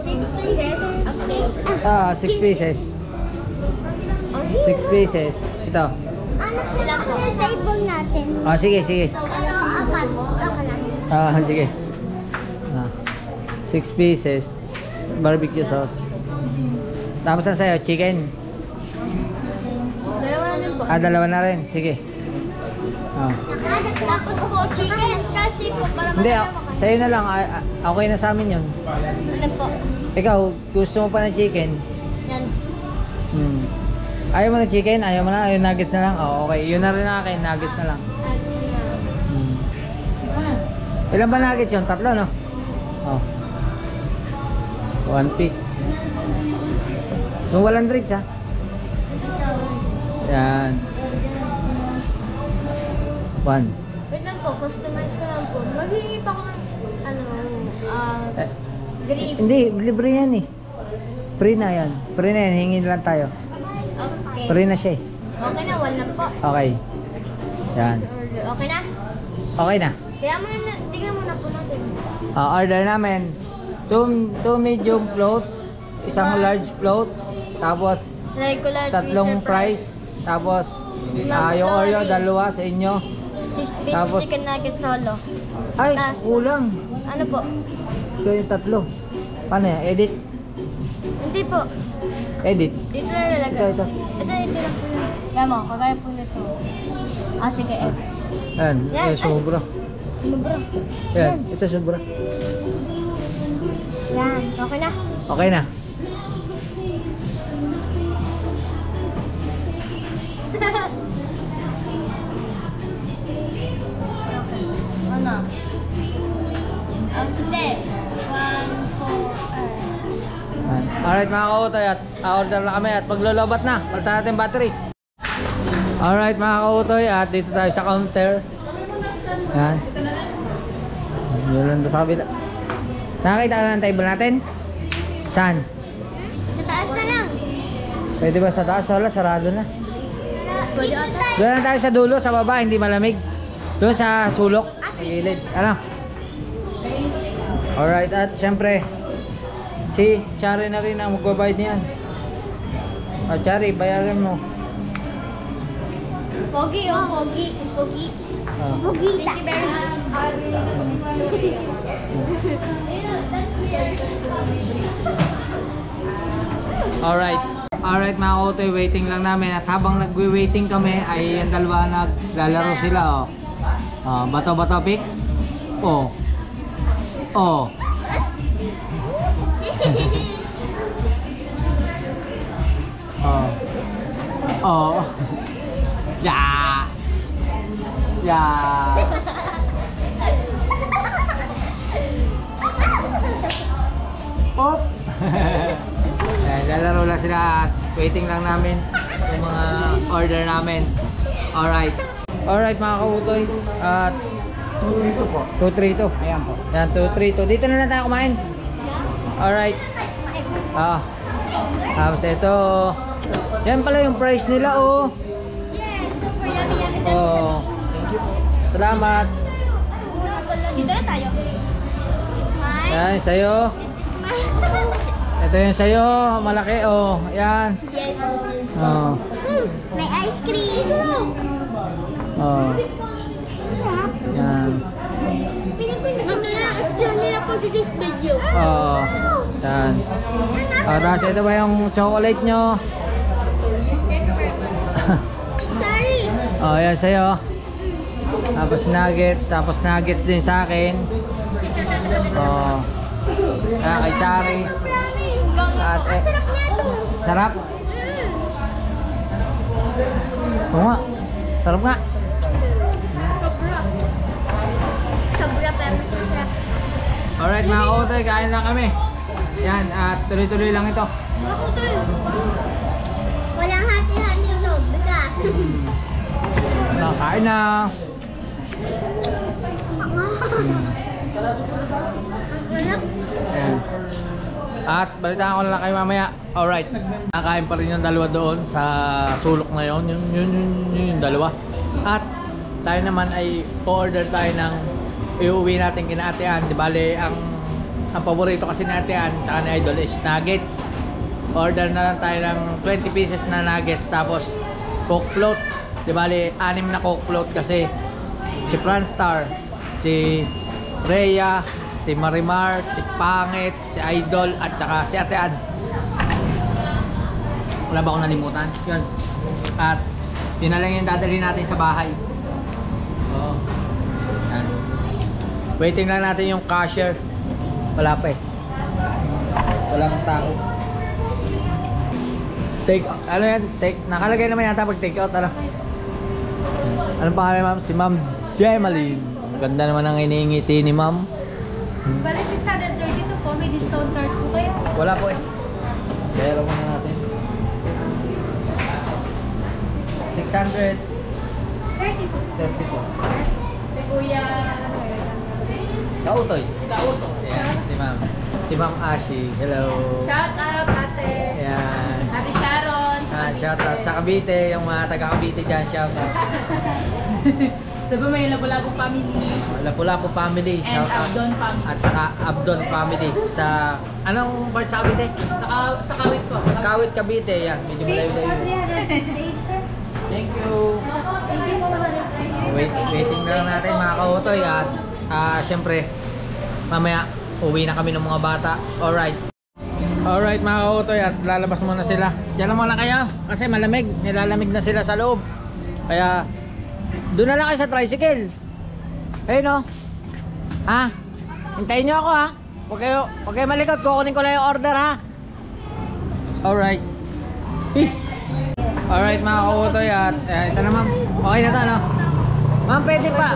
6 pieces? Okay. 6 pieces. 6 pieces. Ito. Ano sila po? Yung table natin. Ah, sige, sige. Ano, apat. Ako lang. Ah, sige. Ah, 6 pieces. Barbecue sauce. Tapos na sa'yo, chicken. Dalawa na din po. Ah, dalawa na rin. Sige. Ah. Tapos po chicken kasi po para Hindi, madalawa sa'yo na lang. Okay na sa amin yun. Ano po? Ikaw, gusto mo pa ng chicken? Yan. Hmm. Ayaw mo ng chicken? Ayaw mo na? Ayaw nuggets na lang? Oh, okay. Yun na rin na akin. Nuggets na lang. Hmm. Ilan ba nuggets yun? 3, no? Oh. 1 piece. Yung walang drinks, ha? Yan. 1. Wait lang po, customize ko lang po. Maghihingi pa ako ng, green. Hindi, libre yan eh. Free na yan. Free na yan. Hingin lang tayo. Okay. Free na siya eh. Okay na, 1 lang po. Okay. Yan. Okay na? Okay na. Kaya mo na, tingnan mo na po natin. Order namin 2 medium float, isang large float, tapos Regular 3 fries, tapos yung Oreo, 2 sa inyo. 6 piece Tapos- chicken nuggets solo. Ay, kulang. Ano po? Ito yung 3. Paano yan? Edit? Hindi po. Edit. Dito na lalagay. Ito. Ito lang po yun. Kaya mo, kagaya po nito. Ah, sige. Ayan, Yan, ito sobra. Sobra. Ayan, ito sobra. Yan, okay na. Okay na. Ano? Hindi. 1, 4, Ayan. Alright mga kautoy, at order na kami at maglolobat na. Palitan natin battery. Alright mga kautoy, at dito tayo sa counter. Ayan. Yun lang doon sa kabila. Nakakita ka na ng table natin? Saan? Sa taas na lang. Pwede ba sa taas? Wala, sarado na. Pwede ata. Doon lang tayo sa dulo, sa baba, hindi malamig. Doon sa sulok, sa gilid. Ano? Alright, at syempre, si Chari na rin ang magbabayad niyan. Chari, bayaran mo. Pogi, oh, pogi. Pogi. Ah. Pogi. Thank you very much. Alright. Alright mga kautoy, waiting lang namin. At habang nagwe-waiting kami, ay yung dalawa naglalaro sila. Oh. Bato-bato pick. Oh. Oh. Oh. Oh. Yeah. Yeah. Pop. Lalaro lang sila at waiting lang namin yung mga order namin. Alright. Alright mga kautoy. At 232. Ayan po. Yan, 232. Dito na lang tayo kumain. Alright. Tapos ito. Yan pala yung price nila oh. Yes, super yummy yummy. Oh. Salamat. Dito na tayo. It's mine. Yan, sa'yo. It's mine. Ito yung sa'yo. Malaki oh. Yan. Yes. Oh. May ice cream. Oh. Yan. Piling ko na nila po this video. Oh. Yan. Tapos ito ba yung chocolate nyo? Sorry. Oh, yan sa'yo. Tapos nuggets din sa akin. Oh. Yan kay Chari. At Ang sarap niya ito. sarap? Oo nga. Sarap nga. Sobra pero sarap. Alright mga kautoy, kain lang kami. Yan, at tuloy-tuloy lang ito. Walang hati-hati ito. Bigas. Kain na. Anak. Yan. At balitaan ko na lang kayo mamaya. Alright. Nakain pa rin yung dalawa doon sa sulok na yun. Yung dalawa. At tayo naman ay order tayo ng iuwi natin kina Ate Ann. Di bale, ang paborito kasi ni Ate Ann tsaka ni Idol is nuggets. order na lang tayo ng 20 pieces na nuggets tapos Coke float. Di bali, 6 na Coke float kasi si Franstar, si Rhea, si Marimar, si Pangit, si Idol at saka si Ate Ad. Wala ba akong nalimutan? Yun. At yun na lang yung dadalhin natin sa bahay. Oo. Yan. Waiting lang natin yung cashier. Wala pa eh. Walang tao. Ano yan? Nakalagay naman yata pag take out. Anong pangalan, ma'am? Si Ma'am Gemaline. Ganda naman ang iningiti ni ma'am. Balik 632 po, may discount card po kayo. Wala po eh. Pero muna natin. 632. 32. Si Kuya, ano eh. Kautoy. Ayan, si ma'am. Si Ma'am Ashi. Hello. Shout out, ate. Ayan. Ate Sharon. Shout out sa Cavite, yung mga taga Cavite dyan, shout out. Sabi may Lapu-Lapu family. Lapu-Lapu family, And shout out. Abdon family. At saka Abdon family. Sa, anong part sa Cavite? Sa Kawit po. Kawit, Cavite, yan. Medyo malayo-layo. Thank you. Waiting na lang natin mga kautoy at syempre, mamaya uwi na kami ng mga bata. Alright. Alright mga kautoy at lalabas muna sila. Diyan lang muna kayo kasi malamig. Nilalamig na sila sa loob. Kaya doon na lang kayo sa tricycle. Ayun o. Ha? Hintayin nyo ako ha. Huwag kayo malikot. Kukunin ko lang yung order ha. Alright. Alright mga kautoy at ito na ma'am. Okay na to no? Ma'am pwede pa.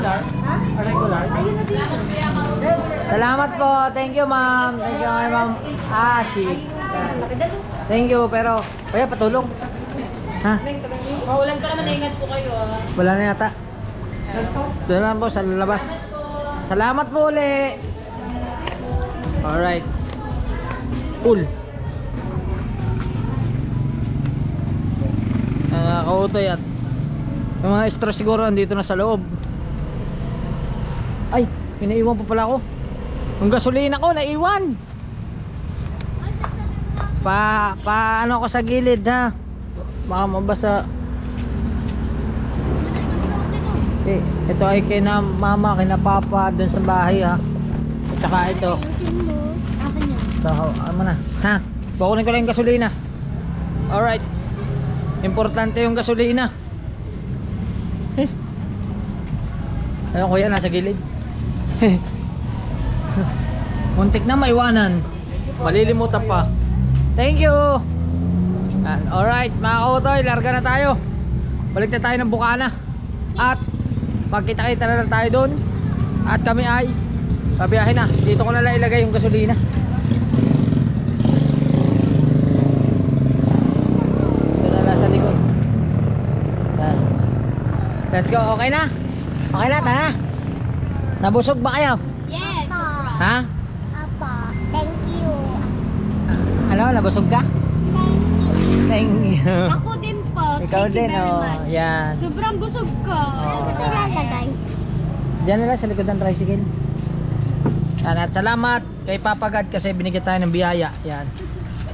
Salamat po. Thank you ma'am. Thank you ma'am Ashi. Thank you pero kaya patulong. Ha? Maulan pa naman, ingat po kayo ah. Wala na yata. Doon lang po sa labas. Salamat po ulit. Alright. Cool. Kautoy at yung mga extra siguro andito na sa loob. Ay, pinaiwan pa pala ako. Yung gasolina ko naiwan. Ano ako sa gilid ha. Baka mabasa. Okay, ito ay kina mama, kina papa doon sa bahay ha. At saka ito. Ito, ano na. Ha? Kukunin ko lang yung gasolina. Alright. Importante yung gasolina. Ayun kuya, nasa gilid. Muntik na maiwanan. Malilimutan pa. Thank you. Alright mga kautoy, larga na tayo. Balik na tayo ng Bukana. At magkita-kita na lang tayo doon. At kami ay pabiyahin na. Dito ko na lang ilagay yung gasolina. Ito na lang sa likod. Yan. Let's go, okay na? Okay na, tara. Nabusog ba kayo? Yes. Ha? Apa. Thank you. Ano, nabusog ka? Thank you. Ako din po. Ikaw Thank you din, very oh. much. Yan. Sobrang busog ko. Oh. Ito lalagay. Diyan na lang sa likod ng tricycle. Yan, at salamat kay Papa God kasi binigyan tayo ng biyaya. Yan.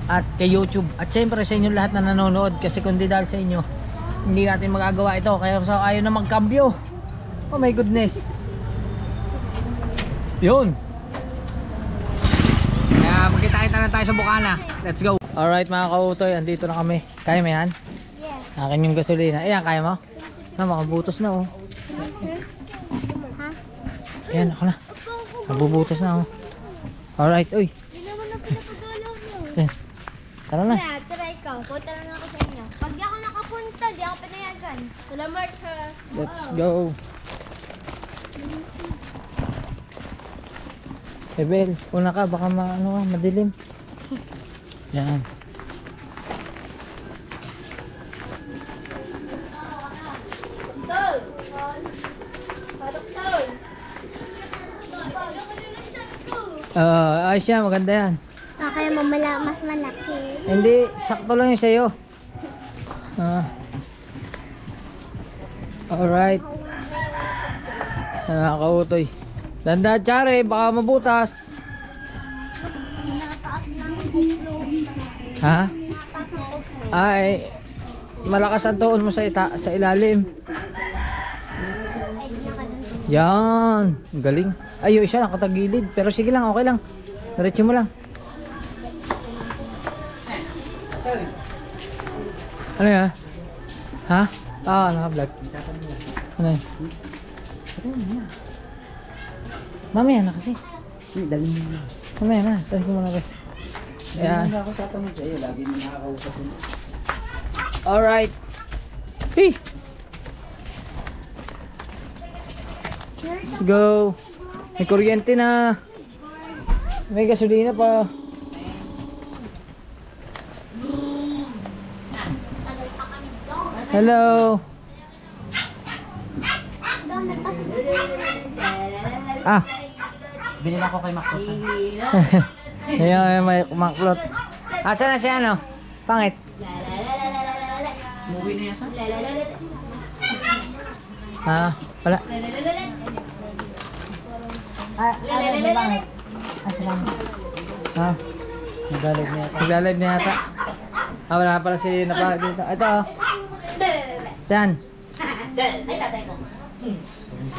At kay YouTube. At syempre sa inyo lahat na nanonood kasi kundi dahil sa inyo hindi natin magagawa ito. Kaya so, ayaw na magkambyo. Oh my goodness. Yun. Kaya magkita-kita na tayo sa Bukana. Let's go. Alright mga kautoy, andito na kami. Kaya mo yan? Yes. Akin yung gasolina. Ayan, kaya mo? Makabutos na oh. Ha? Ayan, ako na. Nabubutas na oh. Alright, uy. Hindi naman na pinapagalaw nyo. Ayan. Tara na. Kaya, try ko. Punta lang ako sa inyo. Pag di ako nakapunta, di ako pinayagan. Salamat ha. Let's go. Bel, una ka, baka madilim. Yan. Tol! Patok tol! Ayos yan, maganda yan. Kaya mamala mas malaki. Hindi, sakto lang yung sa'yo. Alright. Nakakautoy. Danda, Chare, baka mabutas. Nataas lang yung GoPro. Ha? Ay, malakas ang tuon mo sa ilalim. Yan, galing. Ay, yung isa nakatagilid. Pero sige lang, okay lang. Diretso mo lang. Ano yan? Ha? Ah, naka-vlog. Ano yan? Mamaya na kasi. Dali mo na. Mamaya na, tayo ko muna ba. Ayan. Hindi ako tatanong sa iyo. Lagi mo nakakausap mo. Alright. Hey! Let's go. May kuryente na. May gasolina pa. Hello. Ah. Binila ko kay Macdo. Ayan, may maklot. Asa na si ano? Pangit. Umuwi na yata. Ha? Wala. Ha? Nag-live na yata. Ah, wala pala si Napa dito. Ito oh. Yan.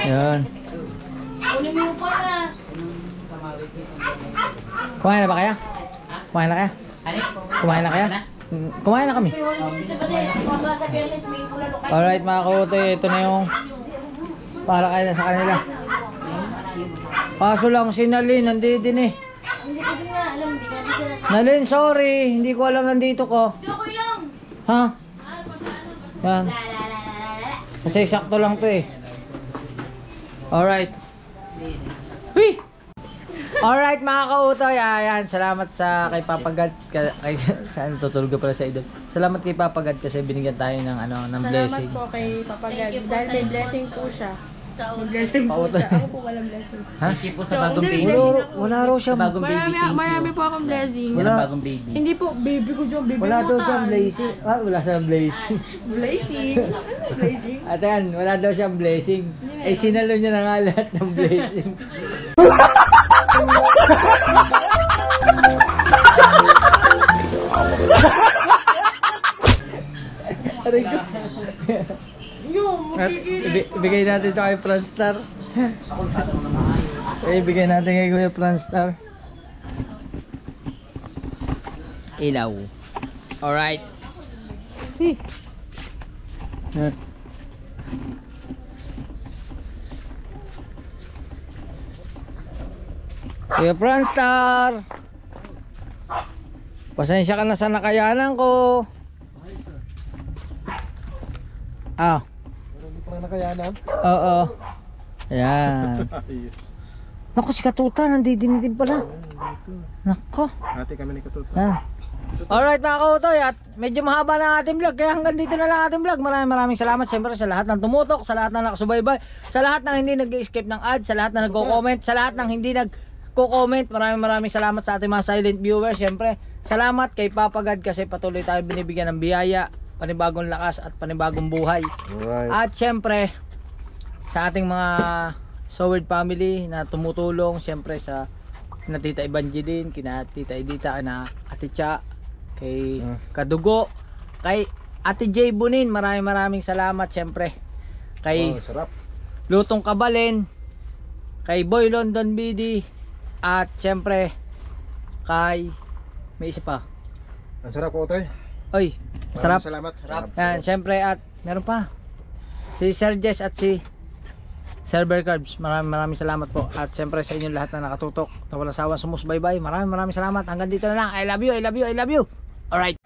Yan. Kumain na ba kaya? Kumain na kaya? Kumain na kaya? Kumain na kami. Alright mga kaote, ito na yung para kaya sa kanila. Kaso lang si Nalin, nandito din eh. Nalin, sorry, hindi ko alam nandito ko. Ha? Yan. Kasi sakto lang to eh. Alright. Hui! Alright mga kautoy, ayan, salamat sa kay Papa God, kay saan tutulog pala sa idol. Salamat kay Papa God kasi binigyan tayo ng ano, ng blessing. Salamat po kay Papa God dahil may blessing po siya. May blessing po siya. Ako po walang blessing. Ha? Thank you po sa bagong baby. Wala raw siya. Sa bagong baby, thank you. Marami po akong blessing. Yan ang bagong baby. Hindi po, baby ko dyan, baby Wala daw mutan. siyang blessing. Ah, wala siyang blessing. Blessing? Blessing? At yan, wala daw siyang blessing. Eh sinalo niya na nga lahat ng blessing. Aray ko. At ibigay natin ito kay Franstar. Ibigay natin kay Kuya Franstar. Ilaw. Alright. Kuya Franstar. Pasensya ka na sa nakayanan ko. Ah. Hindi pa nakayanan. Oo. Ayan. Ayos. Naku, si Katuta, nandito din pala. Nako. Ate kami ni Katuto. Ayan. Alright mga kautoy, at medyo mahaba na ang ating vlog, kaya hanggang dito na lang ating vlog. Maraming salamat siyempre sa lahat ng tumutok, sa lahat ng nakasubaybay, sa lahat ng hindi nag-escape ng ads, sa lahat ng nagko-comment, sa lahat ng hindi nagko-comment. Maraming salamat sa ating mga silent viewers. Siyempre, salamat kay Papa God kasi patuloy tayo binibigyan ng biyaya, panibagong lakas at panibagong buhay. Alright. At syempre sa ating mga Soward family na tumutulong, syempre sa kina Tita Evangeline, kina Tita Edita, kina Ate Cha, kay Kadugo, kay Ate J Bunin, maraming salamat. Syempre kay Sarap. Lutong Kabalen, kay Boy London BD, at syempre kay may isa pa. Ang sarap ko, Otoy. Oy, sarap. Salamat. Sarap. Yan, syempre, at meron pa si Sir Jess at si Server Carbs. Maraming salamat po. At syempre sa inyo lahat na nakatutok, na walang sawang sumusbaybay. Maraming salamat. Hanggang dito na lang. I love you. Alright.